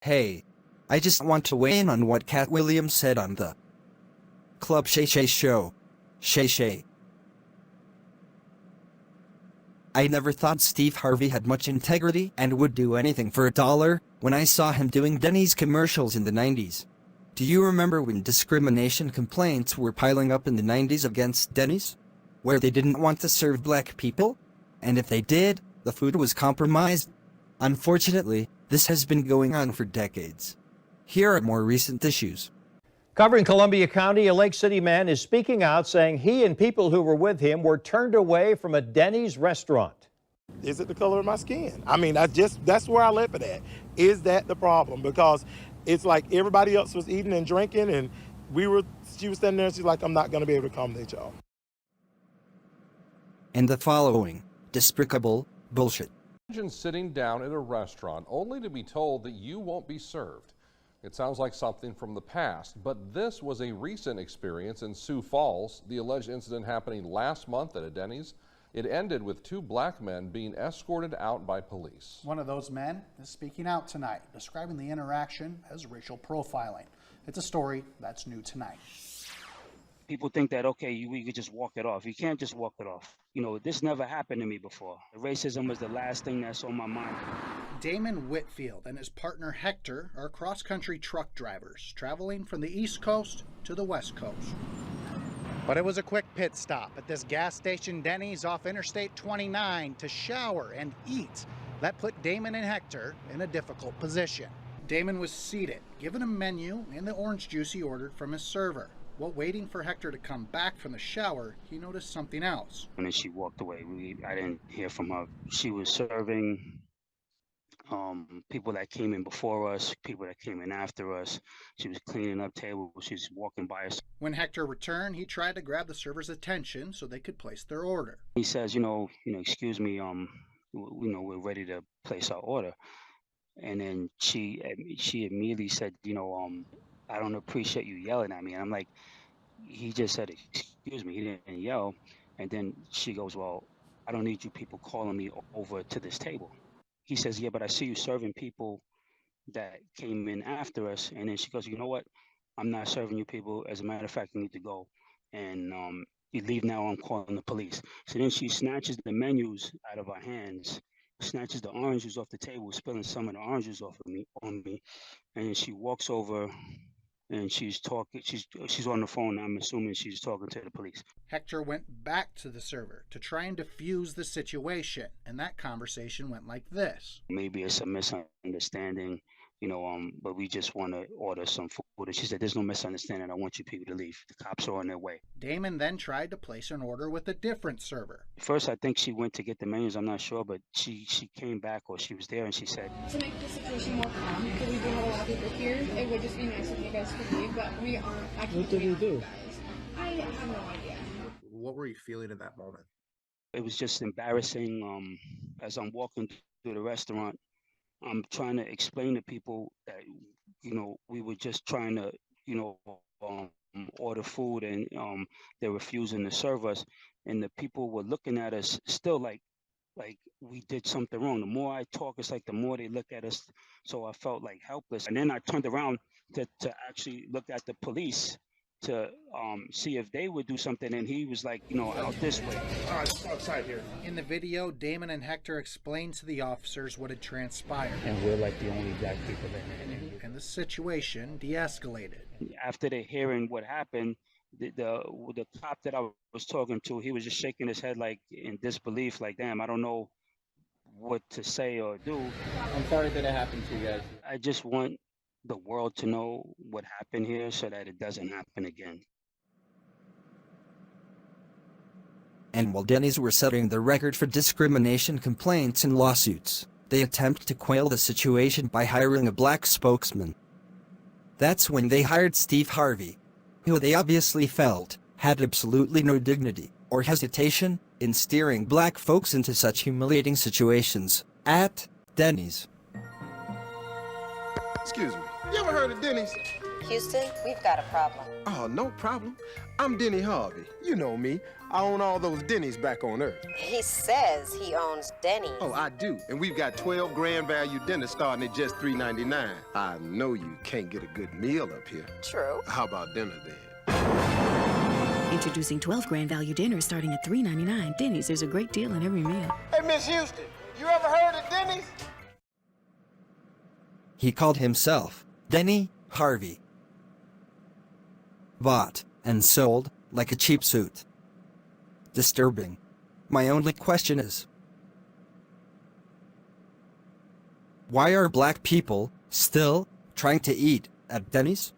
Hey, I just want to weigh in on what Cat Williams said on the Club Shay Shay show. Shay Shay. I never thought Steve Harvey had much integrity and would do anything for $1 when I saw him doing Denny's commercials in the 90s. Do you remember when discrimination complaints were piling up in the 90s against Dennys? Where they didn't want to serve black people? And if they did, the food was compromised? Unfortunately, this has been going on for decades. Here are more recent issues. Covering Columbia County, a Lake City man is speaking out saying he and people who were with him were turned away from a Denny's restaurant. Is it the color of my skin? I mean, that's where I left it at. Is that the problem? Because it's like everybody else was eating and drinking, and she was standing there and she's like, I'm not going to be able to accommodate y'all. And the following despicable bullshit. Imagine sitting down at a restaurant only to be told that you won't be served. It sounds like something from the past, but this was a recent experience in Sioux Falls. The alleged incident happening last month at a Denny's. It ended with 2 black men being escorted out by police. One of those men is speaking out tonight, describing the interaction as racial profiling. It's a story that's new tonight. People think that, okay, we could just walk it off. You can't just walk it off. You know, this never happened to me before. Racism was the last thing that's on my mind. Damon Whitfield and his partner Hector are cross-country truck drivers, traveling from the East Coast to the West Coast. But it was a quick pit stop at this gas station Denny's off Interstate 29 to shower and eat. That put Damon and Hector in a difficult position. Damon was seated, given a menu and the orange juice he ordered from his server. While waiting for Hector to come back from the shower, he noticed something else. And then she walked away. I didn't hear from her. She was serving people that came in before us, people that came in after us. She was cleaning up tables. She was walking by us. When Hector returned, he tried to grab the server's attention so they could place their order. He says, excuse me, we're ready to place our order. And then she immediately said, I don't appreciate you yelling at me. And I'm like, he just said, excuse me, he didn't yell. And then she goes, well, I don't need you people calling me over to this table. He says, yeah, but I see you serving people that came in after us. And then she goes, you know what? I'm not serving you people. As a matter of fact, you need to go. And you leave now, I'm calling the police. So then she snatches the menus out of our hands, snatches the oranges off the table, spilling some of the oranges on me. And she walks over and she's talking. She's on the phone. I'm assuming she's talking to the police. Hector went back to the server to try and defuse the situation, and that conversation went like this. Maybe it's a misunderstanding, but we just want to order some food. And she said, there's no misunderstanding. I want you people to leave. The cops are on their way. Damon then tried to place an order with a different server. First, I think she went to get the menus. I'm not sure, but she came back, or she was there, and she said, to make the situation more calm, because we do have a lot of people here, it would just be nice if you guys could leave, but we aren't. What did we do? I have no idea. What were you feeling in that moment? It was just embarrassing. As I'm walking through the restaurant, I'm trying to explain to people that, we were just trying to, order food, and they're refusing to serve us. And the people were looking at us still like we did something wrong. The more I talk, it's like the more they look at us. So I felt like helpless. And then I turned around to actually look at the police to see if they would do something, and he was like, out this way. All right, just outside here. In the video, Damon and Hector explained to the officers what had transpired. And we're like the only black people there. And the situation de-escalated. After they hearing what happened, the cop that I was talking to, he was just shaking his head like in disbelief, like, damn, I don't know what to say or do. I'm sorry that it happened to you guys. I just want the world to know what happened here so that it doesn't happen again. And while Dennys were setting the record for discrimination complaints and lawsuits, they attempt to quell the situation by hiring a black spokesman. That's when they hired Steve Harvey, who they obviously felt had absolutely no dignity or hesitation in steering black folks into such humiliating situations at Dennys. Excuse me. You ever heard of Denny's? Houston, we've got a problem. Oh, no problem. I'm Denny Harvey. You know me. I own all those Dennys back on Earth. He says he owns Denny's. Oh, I do. And we've got 12 grand value dinners starting at just $3.99. I know you can't get a good meal up here. True. How about dinner then? Introducing 12 grand value dinners starting at $3.99. Denny's, there's a great deal in every meal. Hey, Miss Houston, you ever heard of Denny's? He called himself Denny Harvey. Bought and sold like a cheap suit. Disturbing. My only question is, why are black people still trying to eat at Denny's?